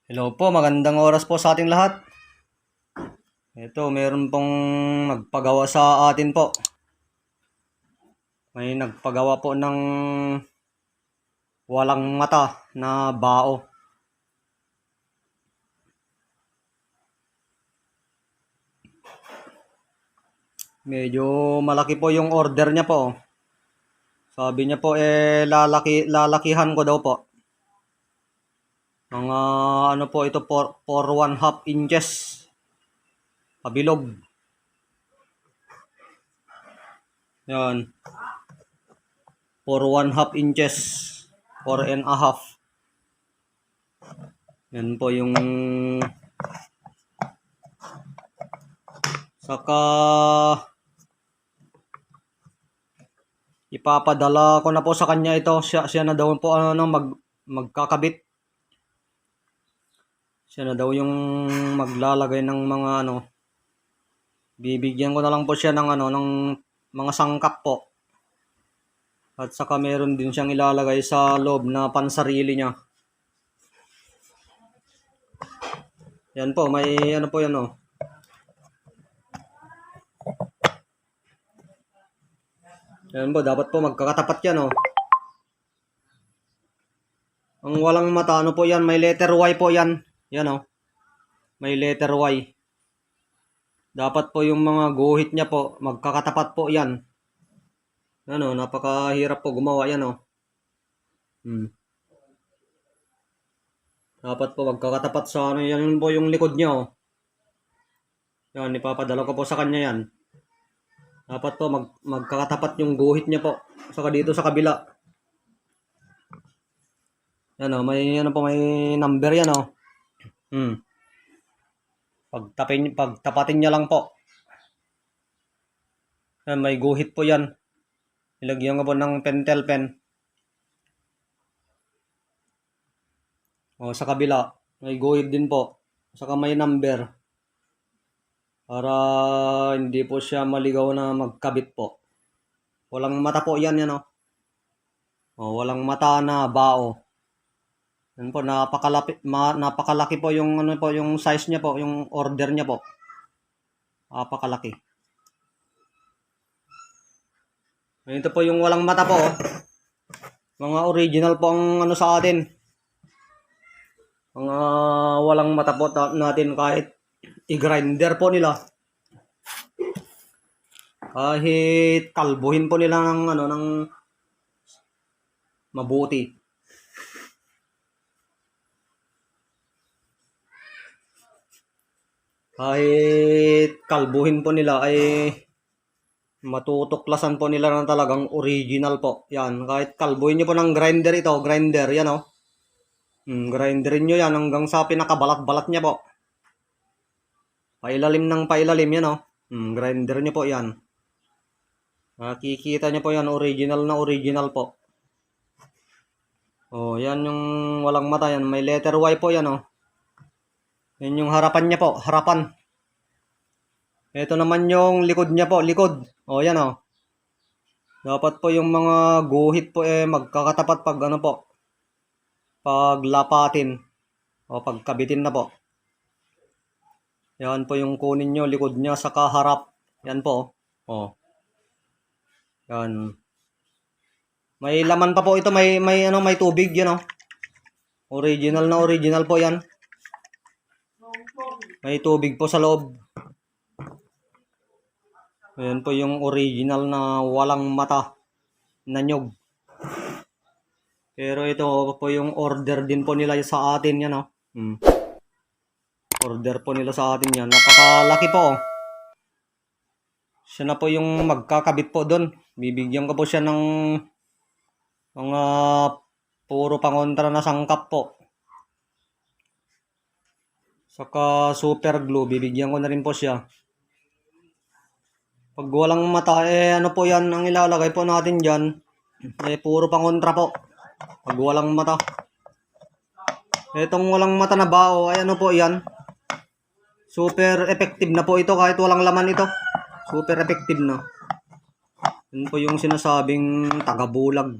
Hello po, magandang oras po sa ating lahat. Ito, meron pong nagpagawa sa atin po. May nagpagawa po ng walang mata na bao. Medyo malaki po yung order niya po. Sabi niya po lalakihan ko daw po. Mga ano po ito, for 1/2 inches. Pabilog. Yan. For 1/2 inches. 4.5. Yan po yung saka ipapadala ko na po sa kanya ito. Siya na daw po magkakabit. Siya na daw yung maglalagay ng mga bibigyan ko na lang po siya ng ng mga sangkap po. At saka meron din siyang ilalagay sa loob na pansarili niya. Yan po, may po yan Yan po, dapat po magkakatapat yan Ang walang mata, po yan, may letter Y po yan. Yan may letter Y. Dapat po yung mga guhit niya po, magkakatapat po yan. Napakahirap po gumawa yan Dapat po magkakatapat sa yan po yung likod niya Yan, ipapadala ko po sa kanya yan. Dapat po magkakatapat yung guhit niya po. Saka dito sa kabila. Yan may may number yan Pagtapatin niya lang po. Yan, may guhit po yan. Ilagyan ko po ng pentel pen. Sa kabila, may guhit din po. Saka may number. Para hindi po siya maligaw na magkabit po. Walang mata po yan walang mata na bao. Yan po, napakalaki po yung yung size niya po, yung order niya po. Napakalaki. Ito po yung walang mata po Mga original po ang sa atin. Mga walang mata po natin kahit i-grinder po nila. Kahit kalbuhin po nila ng mabuti. Kahit kalbuhin po nila ay matutuklasan po nila ng talagang original po. Yan, kahit kalbuhin nyo po ng grinder grinder yan grinderin nyo yan hanggang sa pinakabalat-balat niya po. Pailalim ng pailalim yan grinder nyo po yan. Makikita nyo po yan, original na original po. Yan yung walang mata yan, may letter Y po yan Yan yung harapan niya po, harapan. Ito naman yung likod niya po, likod. Yan Dapat po yung mga guhit po magkakatapat pag po. Pag lapatin o pagkabitin na po. Yan po yung kunin nyo, likod niya sa kaharap. Yan po. Yan. May laman pa po ito, may tubig yan Original na original po yan. May tubig po sa loob. Ayan po yung original na walang mata na nyog. Pero ito po yung order din po nila sa atin yan Order po nila sa atin yan. Napakalaki po Siya na po yung magkakabit po doon. Bibigyan ko po siya ng mga puro pangontra na sangkap po. Saka super glue, bibigyan ko na rin po siya. Pag walang mata, po yan ang ilalagay po natin dyan. Puro pangontra po. Pag walang mata. Itong walang mata na bao, po yan. Super effective na po ito kahit walang laman ito. Super effective na. Yan po yung sinasabing tagabulag.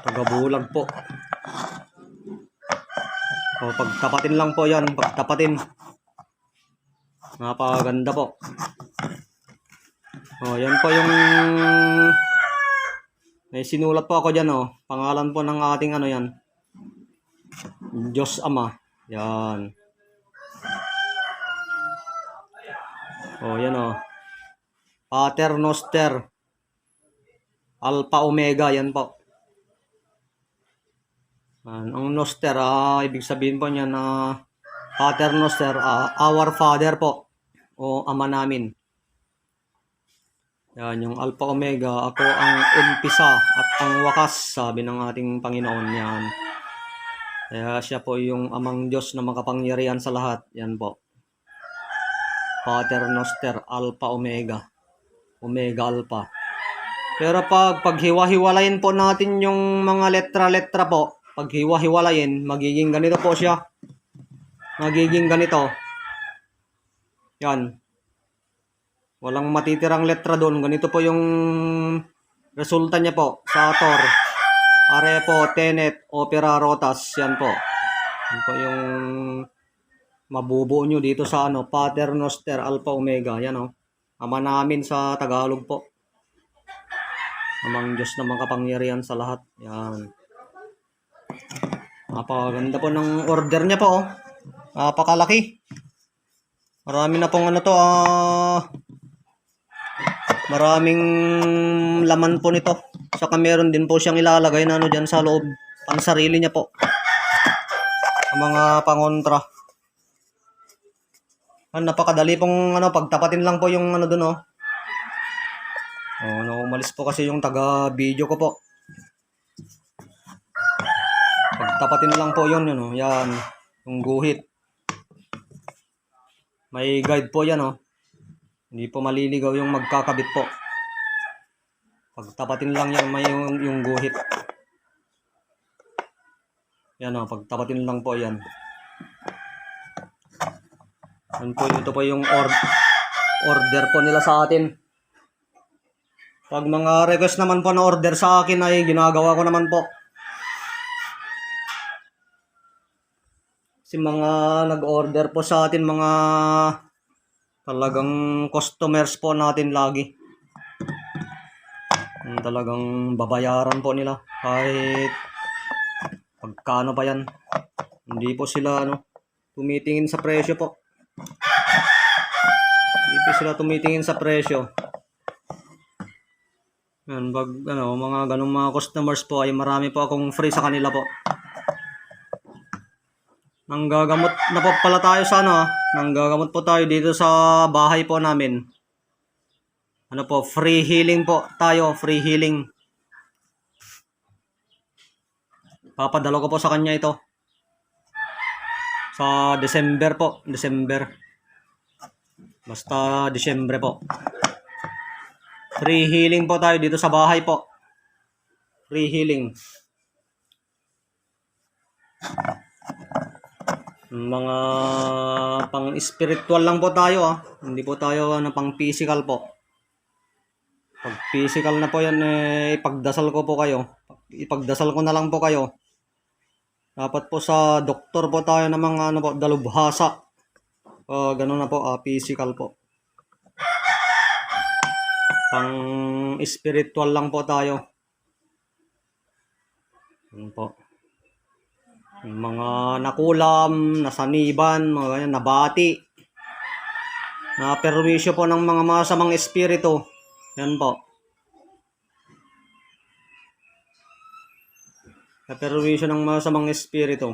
Tagabulag po. O, pagtapatin lang po yan. Pagtapatin. Napakaganda po. O, yan po yung may sinulat po ako dyan, o. Pangalan po ng ating ano yan. Diyos Ama. Yan. O, yan, o. Pater Noster. Alpha Omega, yan po. Ang Noster, ibig sabihin po niya na Pater Noster, our Father po. O Ama namin. Yan, yung Alpha Omega, ako ang umpisa at ang wakas, sabi ng ating Panginoon. Yan. Kaya siya po yung Amang Diyos na makapangyarihan sa lahat. Yan po. Pater Noster, Alpha Omega. Omega Alpha. Pero paghiwa-hiwalayin po natin yung mga letra-letra po, paghiwa-hiwalayin, magiging ganito po siya. Magiging ganito. Yan. Walang matitirang letra doon. Ganito po yung resulta niya po. Sator, Arepo, Tenet, Opera, Rotas. Yan po. Yan po yung mabubuo nyo dito sa Pater Noster, Alpha Omega. Yan o. Ama namin sa Tagalog po. Amang Diyos na makapangyarihan sa lahat. Yan. Napakaganda po ng order niya po. Napakalaki. Marami na pong maraming laman po nito. Saka meron din po siyang ilalagay na dyan sa loob. Pansarili niya po. Ang mga pangontra. Napakadali pong pagtapatin lang po yung dun. Umalis po kasi yung taga-video ko po. Pagtapatin lang po yun. Yan. Yung guhit. May guide po yan. Hindi po maliligaw yung magkakabit po. Pagtapatin lang yan may yung guhit. Yan pagtapatin lang po yan. Yan po, ito po yung order po nila sa atin. Pag mga request naman po na order sa akin ay ginagawa ko naman po. Kasi mga nag-order po sa atin, mga talagang customers po natin lagi. Talagang babayaran po nila kahit pagkano pa yan. Hindi po sila tumitingin sa presyo po. Hindi po sila tumitingin sa presyo. Yan, mga ganung mga customers po ay marami po akong free sa kanila po. Nanggagamot na po pala tayo sa nanggagamot po tayo dito sa bahay po namin. Free healing po tayo, free healing. Papadalo ko po sa kanya ito. Sa December po, December. Basta December po. Free healing po tayo dito sa bahay po. Free healing. Mga pang-spiritual lang po tayo Hindi po tayo pang-physical po. Pag physical na po yan, ipagdasal ko po kayo. Ipagdasal ko na lang po kayo. Dapat po sa doktor po tayo ng mga dalubhasa. Ganun na po, physical po. Pang-spiritual lang po tayo. Yan po. Yung mga nakulam, nasaniban, mga ganyan, nabati. Na perwisyo po ng mga masamang espiritu. Yan po. Na perwisyo ng masamang espiritu.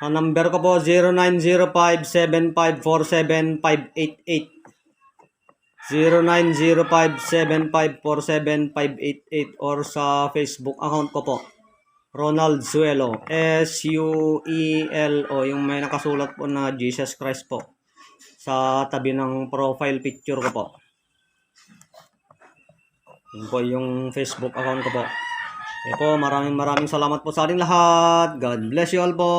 Sa number ko po 0905-7547588. 0905-7547588 or sa Facebook account ko po. Ronald Zuelo. S-U-E-L-O. Yung may nakasulat po na Jesus Christ po. Sa tabi ng profile picture ko po. Yun po yung Facebook account ko po. Maraming salamat po sa ating lahat. God bless you all po.